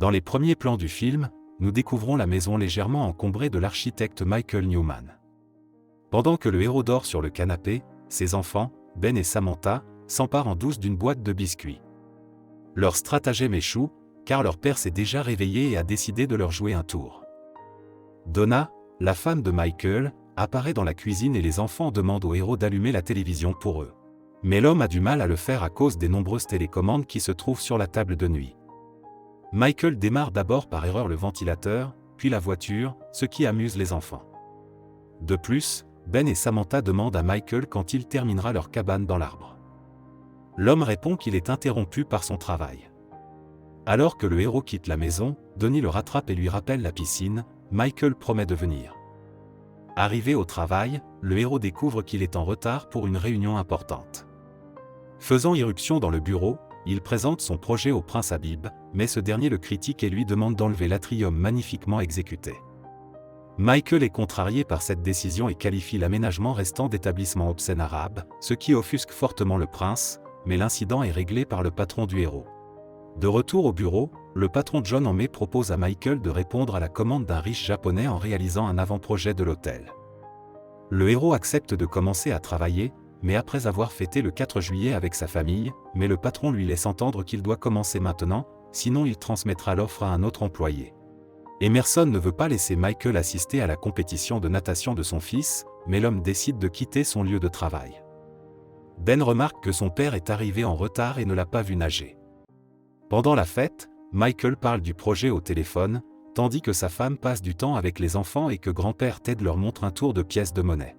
Dans les premiers plans du film, nous découvrons la maison légèrement encombrée de l'architecte Michael Newman. Pendant que le héros dort sur le canapé, ses enfants, Ben et Samantha, s'emparent en douce d'une boîte de biscuits. Leur stratagème échoue, car leur père s'est déjà réveillé et a décidé de leur jouer un tour. Donna, la femme de Michael, apparaît dans la cuisine et les enfants demandent au héros d'allumer la télévision pour eux. Mais l'homme a du mal à le faire à cause des nombreuses télécommandes qui se trouvent sur la table de nuit. Michael démarre d'abord par erreur le ventilateur, puis la voiture, ce qui amuse les enfants. De plus, Ben et Samantha demandent à Michael quand il terminera leur cabane dans l'arbre. L'homme répond qu'il est interrompu par son travail. Alors que le héros quitte la maison, Donnie le rattrape et lui rappelle la piscine. Michael promet de venir. Arrivé au travail, le héros découvre qu'il est en retard pour une réunion importante. Faisant irruption dans le bureau, il présente son projet au prince Habib, mais ce dernier le critique et lui demande d'enlever l'atrium magnifiquement exécuté. Michael est contrarié par cette décision et qualifie l'aménagement restant d'établissement obscène arabe, ce qui offusque fortement le prince, mais l'incident est réglé par le patron du héros. De retour au bureau, le patron John en mai propose à Michael de répondre à la commande d'un riche japonais en réalisant un avant-projet de l'hôtel. Le héros accepte de commencer à travailler, mais après avoir fêté le 4 juillet avec sa famille, mais le patron lui laisse entendre qu'il doit commencer maintenant, sinon il transmettra l'offre à un autre employé. Emerson ne veut pas laisser Michael assister à la compétition de natation de son fils, mais l'homme décide de quitter son lieu de travail. Ben remarque que son père est arrivé en retard et ne l'a pas vu nager. Pendant la fête, Michael parle du projet au téléphone, tandis que sa femme passe du temps avec les enfants et que grand-père Ted leur montre un tour de pièces de monnaie.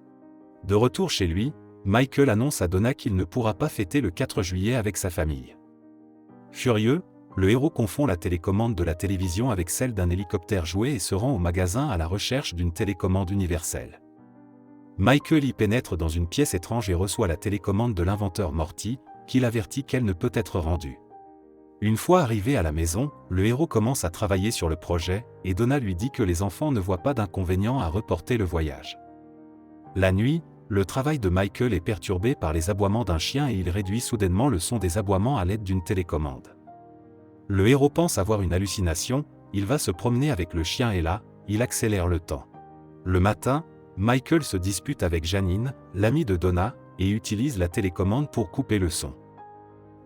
De retour chez lui, Michael annonce à Donna qu'il ne pourra pas fêter le 4 juillet avec sa famille. Furieux, le héros confond la télécommande de la télévision avec celle d'un hélicoptère jouet et se rend au magasin à la recherche d'une télécommande universelle. Michael y pénètre dans une pièce étrange et reçoit la télécommande de l'inventeur Morty, qui l'avertit qu'elle ne peut être rendue. Une fois arrivé à la maison, le héros commence à travailler sur le projet, et Donna lui dit que les enfants ne voient pas d'inconvénient à reporter le voyage. La nuit, le travail de Michael est perturbé par les aboiements d'un chien et il réduit soudainement le son des aboiements à l'aide d'une télécommande. Le héros pense avoir une hallucination, il va se promener avec le chien et là, il accélère le temps. Le matin, Michael se dispute avec Janine, l'amie de Donna, et utilise la télécommande pour couper le son.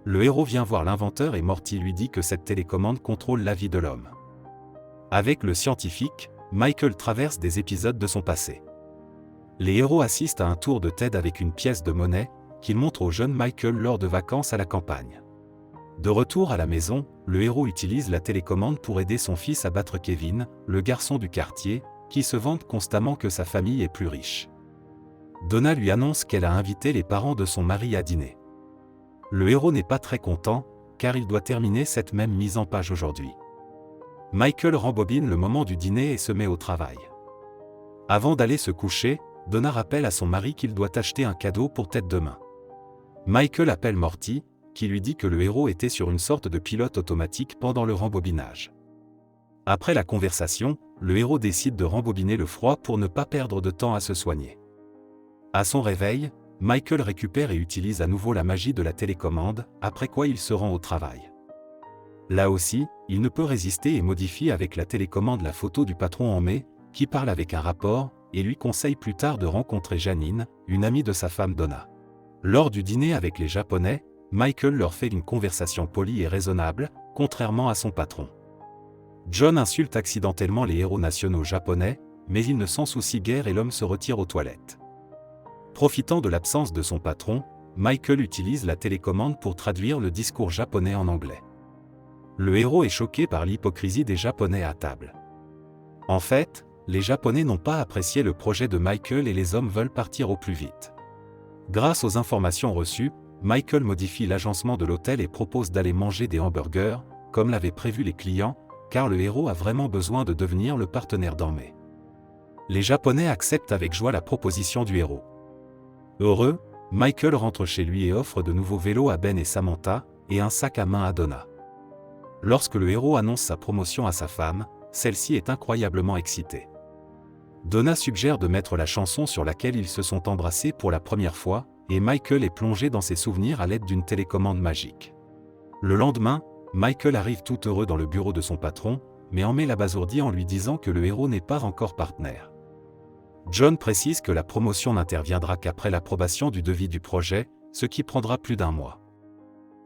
Le héros vient voir l'inventeur et Morty lui dit que cette télécommande contrôle la vie de l'homme. Avec le scientifique, Michael traverse des épisodes de son passé. Les héros assistent à un tour de Ted avec une pièce de monnaie, qu'il montre au jeune Michael lors de vacances à la campagne. De retour à la maison, le héros utilise la télécommande pour aider son fils à battre Kevin, le garçon du quartier, qui se vante constamment que sa famille est plus riche. Donna lui annonce qu'elle a invité les parents de son mari à dîner. Le héros n'est pas très content, car il doit terminer cette même mise en page aujourd'hui. Michael rembobine le moment du dîner et se met au travail. Avant d'aller se coucher, Donna rappelle à son mari qu'il doit acheter un cadeau pour Ted demain. Michael appelle Morty, qui lui dit que le héros était sur une sorte de pilote automatique pendant le rembobinage. Après la conversation, le héros décide de rembobiner le froid pour ne pas perdre de temps à se soigner. À son réveil, Michael récupère et utilise à nouveau la magie de la télécommande, après quoi il se rend au travail. Là aussi, il ne peut résister et modifie avec la télécommande la photo du patron en mai, qui parle avec un rapport, et lui conseille plus tard de rencontrer Janine, une amie de sa femme Donna. Lors du dîner avec les Japonais, Michael leur fait une conversation polie et raisonnable, contrairement à son patron. John insulte accidentellement les héros nationaux japonais, mais il ne s'en soucie guère et l'homme se retire aux toilettes. Profitant de l'absence de son patron, Michael utilise la télécommande pour traduire le discours japonais en anglais. Le héros est choqué par l'hypocrisie des Japonais à table. En fait, les Japonais n'ont pas apprécié le projet de Michael et les hommes veulent partir au plus vite. Grâce aux informations reçues, Michael modifie l'agencement de l'hôtel et propose d'aller manger des hamburgers, comme l'avaient prévu les clients, car le héros a vraiment besoin de devenir le partenaire d'En-mai. Les Japonais acceptent avec joie la proposition du héros. Heureux, Michael rentre chez lui et offre de nouveaux vélos à Ben et Samantha, et un sac à main à Donna. Lorsque le héros annonce sa promotion à sa femme, celle-ci est incroyablement excitée. Donna suggère de mettre la chanson sur laquelle ils se sont embrassés pour la première fois, et Michael est plongé dans ses souvenirs à l'aide d'une télécommande magique. Le lendemain, Michael arrive tout heureux dans le bureau de son patron, mais en met l'abasourdi en lui disant que le héros n'est pas encore partenaire. John précise que la promotion n'interviendra qu'après l'approbation du devis du projet, ce qui prendra plus d'1 mois.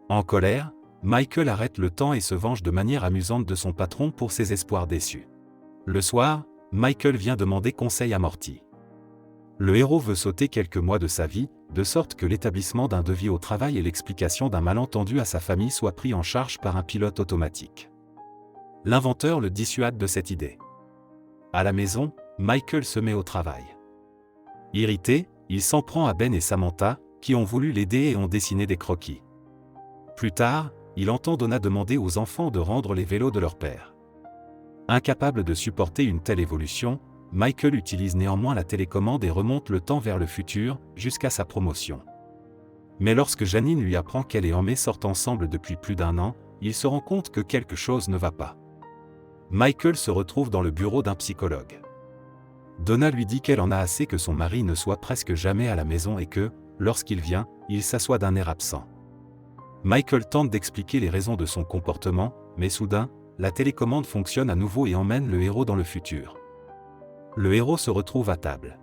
En colère, Michael arrête le temps et se venge de manière amusante de son patron pour ses espoirs déçus. Le soir, Michael vient demander conseil à Morty. Le héros veut sauter quelques mois de sa vie, de sorte que l'établissement d'un devis au travail et l'explication d'un malentendu à sa famille soient pris en charge par un pilote automatique. L'inventeur le dissuade de cette idée. À la maison, Michael se met au travail. Irrité, il s'en prend à Ben et Samantha, qui ont voulu l'aider et ont dessiné des croquis. Plus tard, il entend Donna demander aux enfants de rendre les vélos de leur père. Incapable de supporter une telle évolution, Michael utilise néanmoins la télécommande et remonte le temps vers le futur, jusqu'à sa promotion. Mais lorsque Janine lui apprend qu'elle et Homé sortent ensemble depuis plus d'1 an, il se rend compte que quelque chose ne va pas. Michael se retrouve dans le bureau d'un psychologue. Donna lui dit qu'elle en a assez que son mari ne soit presque jamais à la maison et que, lorsqu'il vient, il s'assoit d'un air absent. Michael tente d'expliquer les raisons de son comportement, mais soudain, la télécommande fonctionne à nouveau et emmène le héros dans le futur. Le héros se retrouve à table.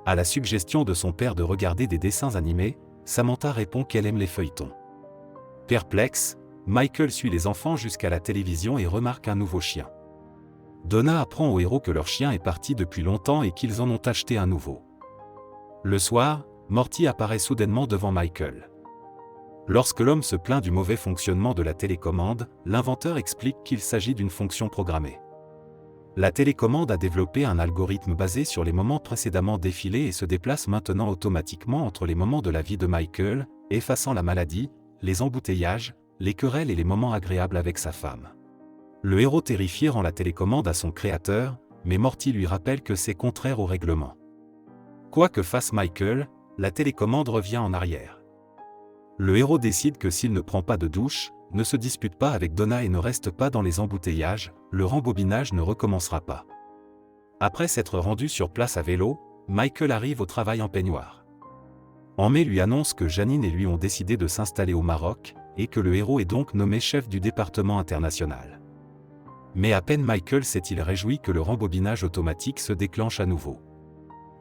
À la suggestion de son père de regarder des dessins animés, Samantha répond qu'elle aime les feuilletons. Perplexe, Michael suit les enfants jusqu'à la télévision et remarque un nouveau chien. Donna apprend au héros que leur chien est parti depuis longtemps et qu'ils en ont acheté un nouveau. Le soir, Morty apparaît soudainement devant Michael. Lorsque l'homme se plaint du mauvais fonctionnement de la télécommande, l'inventeur explique qu'il s'agit d'une fonction programmée. La télécommande a développé un algorithme basé sur les moments précédemment défilés et se déplace maintenant automatiquement entre les moments de la vie de Michael, effaçant la maladie, les embouteillages, les querelles et les moments agréables avec sa femme. Le héros terrifié rend la télécommande à son créateur, mais Morty lui rappelle que c'est contraire au règlement. Quoi que fasse Michael, la télécommande revient en arrière. Le héros décide que s'il ne prend pas de douche, ne se dispute pas avec Donna et ne reste pas dans les embouteillages, le rembobinage ne recommencera pas. Après s'être rendu sur place à vélo, Michael arrive au travail en peignoir. Homé lui annonce que Janine et lui ont décidé de s'installer au Maroc, et que le héros est donc nommé chef du département international. Mais à peine Michael s'est-il réjoui que le rembobinage automatique se déclenche à nouveau.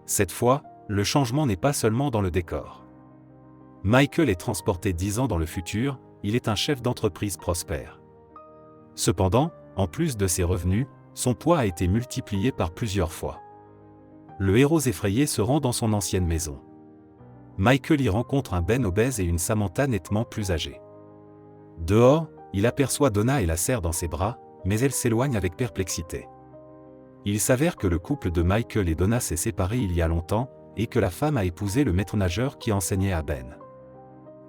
Cette fois, le changement n'est pas seulement dans le décor. Michael est transporté 10 ans dans le futur, il est un chef d'entreprise prospère. Cependant, en plus de ses revenus, son poids a été multiplié par plusieurs fois. Le héros effrayé se rend dans son ancienne maison. Michael y rencontre un Ben obèse et une Samantha nettement plus âgée. Dehors, il aperçoit Donna et la serre dans ses bras, mais elle s'éloigne avec perplexité. Il s'avère que le couple de Michael et Donna s'est séparé il y a longtemps, et que la femme a épousé le maître-nageur qui enseignait à Ben.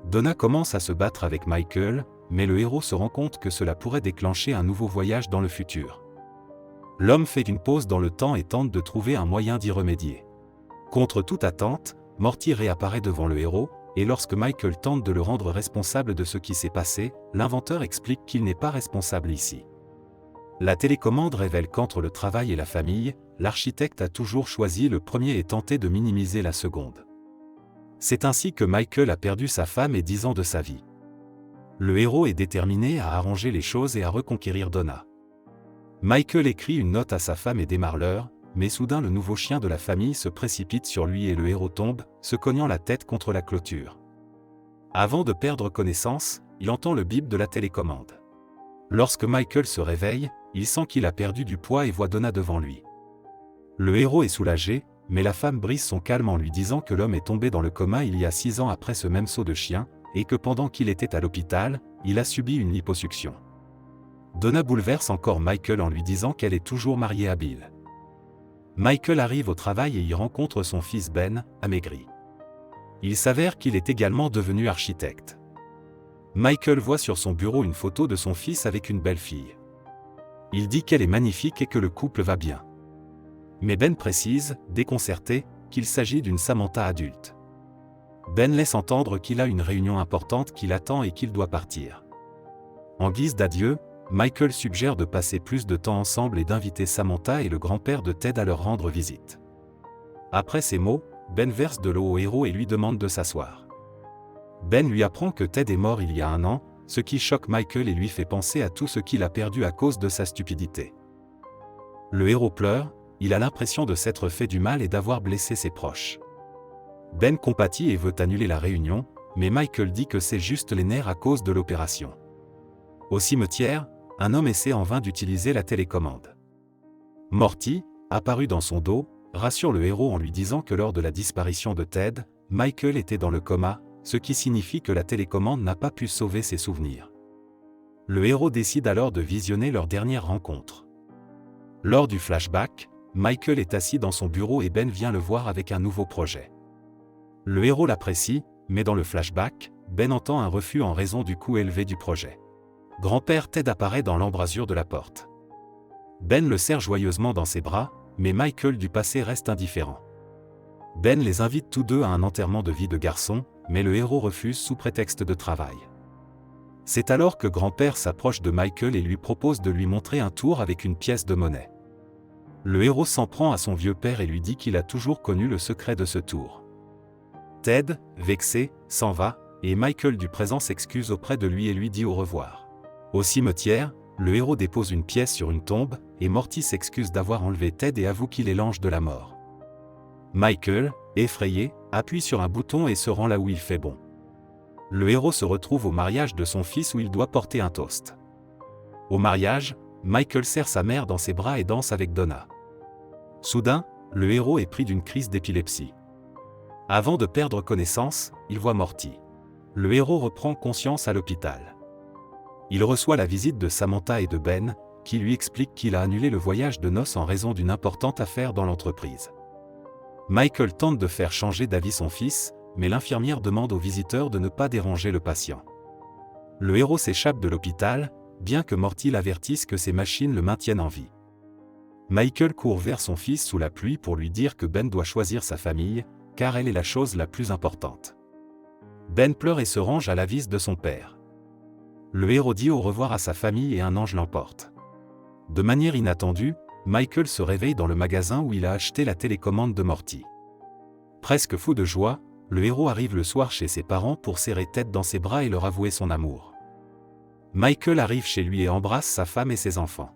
Donna commence à se battre avec Michael, mais le héros se rend compte que cela pourrait déclencher un nouveau voyage dans le futur. L'homme fait une pause dans le temps et tente de trouver un moyen d'y remédier. Contre toute attente, Morty réapparaît devant le héros, et lorsque Michael tente de le rendre responsable de ce qui s'est passé, l'inventeur explique qu'il n'est pas responsable ici. La télécommande révèle qu'entre le travail et la famille, l'architecte a toujours choisi le premier et tenté de minimiser la seconde. C'est ainsi que Michael a perdu sa femme et 10 ans de sa vie. Le héros est déterminé à arranger les choses et à reconquérir Donna. Michael écrit une note à sa femme et démarre l'heure, mais soudain le nouveau chien de la famille se précipite sur lui et le héros tombe, se cognant la tête contre la clôture. Avant de perdre connaissance, il entend le bip de la télécommande. Lorsque Michael se réveille, il sent qu'il a perdu du poids et voit Donna devant lui. Le héros est soulagé, mais la femme brise son calme en lui disant que l'homme est tombé dans le coma il y a 6 ans après ce même saut de chien, et que pendant qu'il était à l'hôpital, il a subi une liposuction. Donna bouleverse encore Michael en lui disant qu'elle est toujours mariée à Bill. Michael arrive au travail et y rencontre son fils Ben, amaigri. Il s'avère qu'il est également devenu architecte. Michael voit sur son bureau une photo de son fils avec une belle fille. Il dit qu'elle est magnifique et que le couple va bien. Mais Ben précise, déconcerté, qu'il s'agit d'une Samantha adulte. Ben laisse entendre qu'il a une réunion importante qui l'attend et qu'il doit partir. En guise d'adieu, Michael suggère de passer plus de temps ensemble et d'inviter Samantha et le grand-père de Ted à leur rendre visite. Après ces mots, Ben verse de l'eau au héros et lui demande de s'asseoir. Ben lui apprend que Ted est mort il y a 1 an, ce qui choque Michael et lui fait penser à tout ce qu'il a perdu à cause de sa stupidité. Le héros pleure, il a l'impression de s'être fait du mal et d'avoir blessé ses proches. Ben compatit et veut annuler la réunion, mais Michael dit que c'est juste les nerfs à cause de l'opération. Au cimetière, un homme essaie en vain d'utiliser la télécommande. Morty, apparu dans son dos, rassure le héros en lui disant que lors de la disparition de Ted, Michael était dans le coma, ce qui signifie que la télécommande n'a pas pu sauver ses souvenirs. Le héros décide alors de visionner leur dernière rencontre. Lors du flashback, Michael est assis dans son bureau et Ben vient le voir avec un nouveau projet. Le héros l'apprécie, mais dans le flashback, Ben entend un refus en raison du coût élevé du projet. Grand-père Ted apparaît dans l'embrasure de la porte. Ben le serre joyeusement dans ses bras, mais Michael du passé reste indifférent. Ben les invite tous deux à un enterrement de vie de garçon, mais le héros refuse sous prétexte de travail. C'est alors que grand-père s'approche de Michael et lui propose de lui montrer un tour avec une pièce de monnaie. Le héros s'en prend à son vieux père et lui dit qu'il a toujours connu le secret de ce tour. Ted, vexé, s'en va, et Michael du présent s'excuse auprès de lui et lui dit au revoir. Au cimetière, le héros dépose une pièce sur une tombe, et Morty s'excuse d'avoir enlevé Ted et avoue qu'il est l'ange de la mort. Michael, effrayé, appuie sur un bouton et se rend là où il fait bon. Le héros se retrouve au mariage de son fils où il doit porter un toast. Au mariage, Michael serre sa mère dans ses bras et danse avec Donna. Soudain, le héros est pris d'une crise d'épilepsie. Avant de perdre connaissance, il voit Morty. Le héros reprend conscience à l'hôpital. Il reçoit la visite de Samantha et de Ben, qui lui expliquent qu'il a annulé le voyage de noces en raison d'une importante affaire dans l'entreprise. Michael tente de faire changer d'avis son fils, mais l'infirmière demande aux visiteurs de ne pas déranger le patient. Le héros s'échappe de l'hôpital, bien que Morty l'avertisse que ses machines le maintiennent en vie. Michael court vers son fils sous la pluie pour lui dire que Ben doit choisir sa famille, car elle est la chose la plus importante. Ben pleure et se range à l'avis de son père. Le héros dit au revoir à sa famille et un ange l'emporte. De manière inattendue, Michael se réveille dans le magasin où il a acheté la télécommande de Morty. Presque fou de joie, le héros arrive le soir chez ses parents pour serrer Ted dans ses bras et leur avouer son amour. Michael arrive chez lui et embrasse sa femme et ses enfants.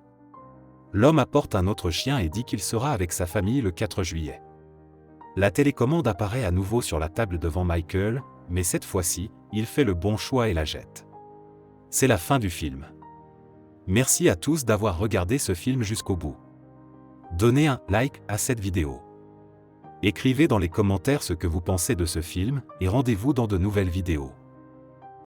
L'homme apporte un autre chien et dit qu'il sera avec sa famille le 4 juillet. La télécommande apparaît à nouveau sur la table devant Michael, mais cette fois-ci, il fait le bon choix et la jette. C'est la fin du film. Merci à tous d'avoir regardé ce film jusqu'au bout. Donnez un like à cette vidéo. Écrivez dans les commentaires ce que vous pensez de ce film, et rendez-vous dans de nouvelles vidéos.